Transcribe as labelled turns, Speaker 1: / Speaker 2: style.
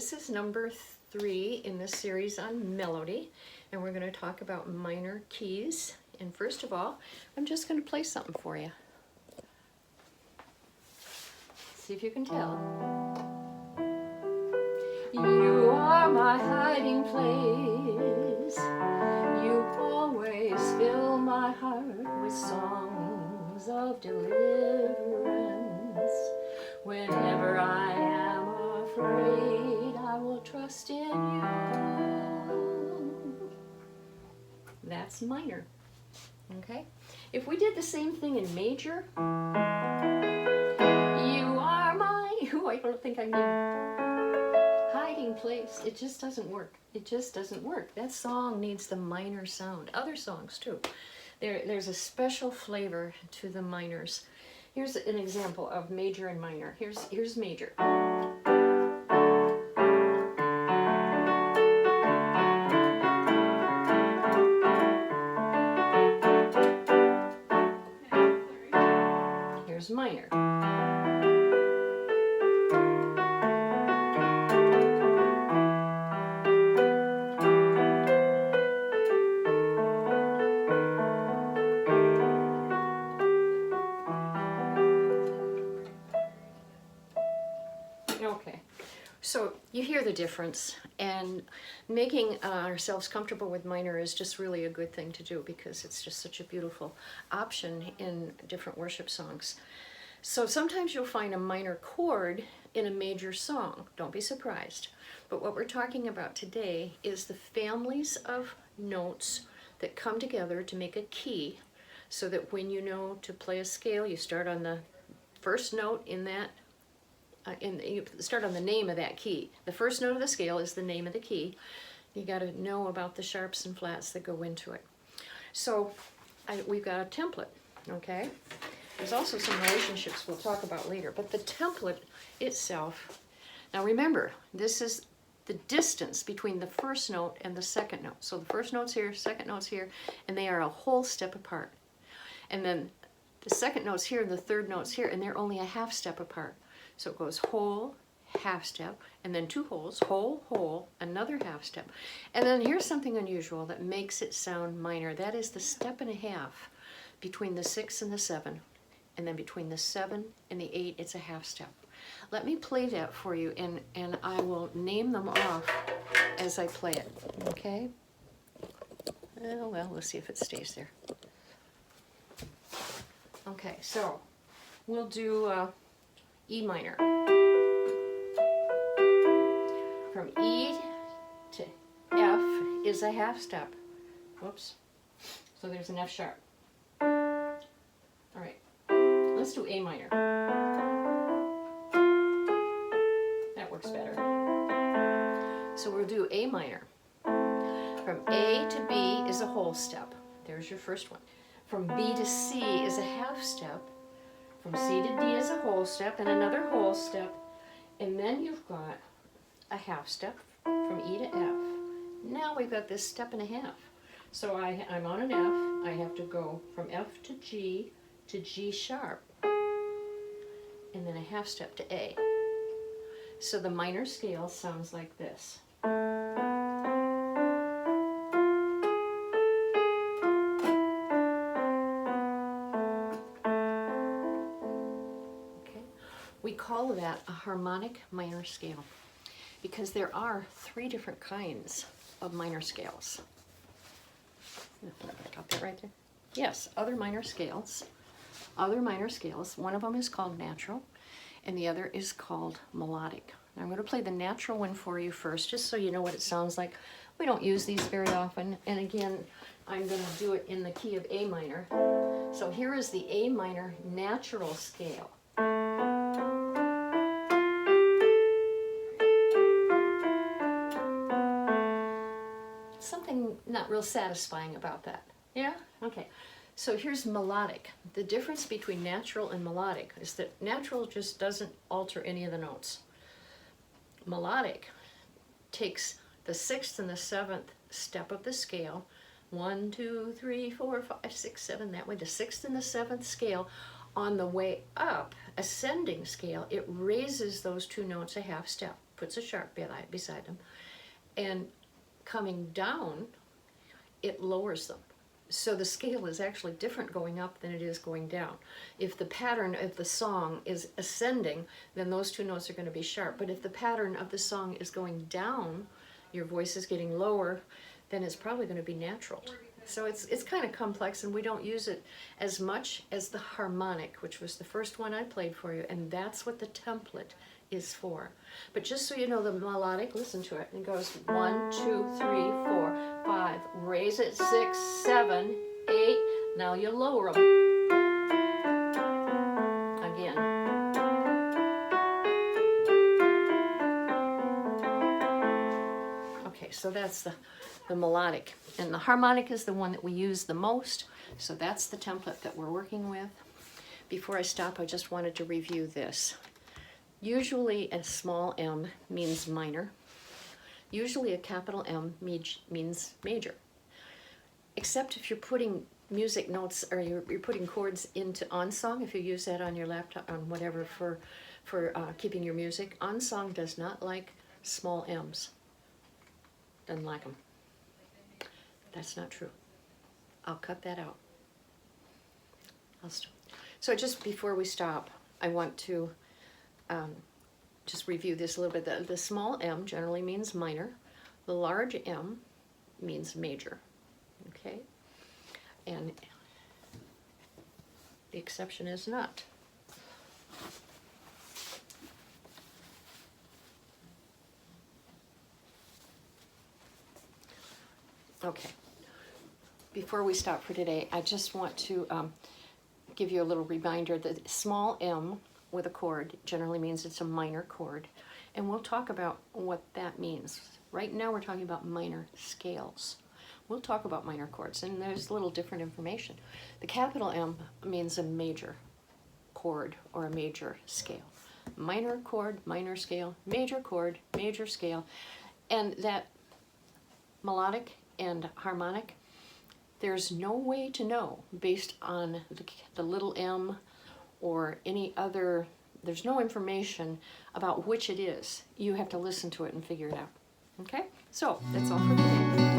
Speaker 1: This is number 3 in this series on melody, and we're going to talk about minor keys. And first of all, I'm just going to play something for you. See if you can tell. You are my hiding place. You always fill my heart with songs of deliverance. Whenever I am afraid, I will trust in you. That's minor. Okay? If we did the same thing in major, you are my, I don't think I need hiding place. It just doesn't work. It just doesn't work. That song needs the minor sound. Other songs too. There's a special flavor to the minors. Here's an example of major and minor. Here's major. Here's minor. Okay, so you hear the difference, and making ourselves comfortable with minor is just really a good thing to do because it's just such a beautiful option in different worship songs. So sometimes you'll find a minor chord in a major song. Don't be surprised. But what we're talking about today is the families of notes that come together to make a key, so that when you know to play a scale, you start on the first note in that. You start on the name of that key. The first note of the scale is the name of the key. You got to know about the sharps and flats that go into it. So we've got a template, okay? There's also some relationships we'll talk about later, but the template itself, now remember, this is the distance between the first note and the second note. So the first note's here, second note's here, and they are a whole step apart. And then the second note's here and the third note's here, and they're only a half step apart. So it goes whole, half step, and then 2 wholes, whole, whole, another half step. And then here's something unusual that makes it sound minor. That is the step and a half between the 6 and the 7. And then between the 7 and the 8, it's a half step. Let me play that for you, and I will name them off as I play it, okay? Well, let's see if it stays there. Okay, so we'll do E minor. From E to F is a half step. Whoops. So there's an F sharp. All right. Let's do A minor. That works better. So we'll do A minor. From A to B is a whole step. There's your first one. From B to C is a half step. From C to D is a whole step and another whole step. And then you've got a half step from E to F. Now we've got this step and a half. So I'm on an F. I have to go from F to G sharp. And then a half step to A. So the minor scale sounds like this. We call that a harmonic minor scale because there are 3 different kinds of minor scales. Got that right there? Yes, other minor scales. Other minor scales. One of them is called natural and the other is called melodic. Now I'm going to play the natural one for you first just so you know what it sounds like. We don't use these very often, and again I'm going to do it in the key of A minor. So here is the A minor natural scale. Something not real satisfying about that. Yeah? Okay. So here's melodic. The difference between natural and melodic is that natural just doesn't alter any of the notes. Melodic takes the 6th and the 7th step of the scale, 1, 2, 3, 4, 5, 6, 7, that way, the 6th and the 7th scale. On the way up, ascending scale, it raises those 2 notes a half step. puts a sharp beside them, and coming down, it lowers them. So the scale is actually different going up than it is going down. If the pattern of the song is ascending, then those two notes are going to be sharp. But if the pattern of the song is going down, your voice is getting lower, then it's probably going to be natural. So it's kind of complex, and we don't use it as much as the harmonic, which was the first one I played for you, and that's what the template is for. But just so you know, the melodic, listen to it. It goes 1, 2, 3, 4, 5. Raise it 6, 7, 8. Now you lower them. Again. Okay, so that's the melodic. And the harmonic is the one that we use the most. So that's the template that we're working with. Before I stop, I just wanted to review this. Usually a small m means minor. Usually a capital M means major. Except if you're putting music notes, or you're putting chords into OnSong, if you use that on your laptop, on whatever, for keeping your music. OnSong does not like small m's. Doesn't like them. That's not true. I'll cut that out. So just before we stop, I want to just review this a little bit. The small m generally means minor. The large M means major. Okay? And the exception is not. Okay. Before we stop for today, I just want to give you a little reminder that small m with a chord generally means it's a minor chord. And we'll talk about what that means. Right now we're talking about minor scales. We'll talk about minor chords, and there's a little different information. The capital M means a major chord or a major scale. Minor chord, minor scale, major chord, major scale. And that melodic and harmonic, there's no way to know based on the little m or any other, there's no information about which it is. You have to listen to it and figure it out. Okay? So, that's all for today.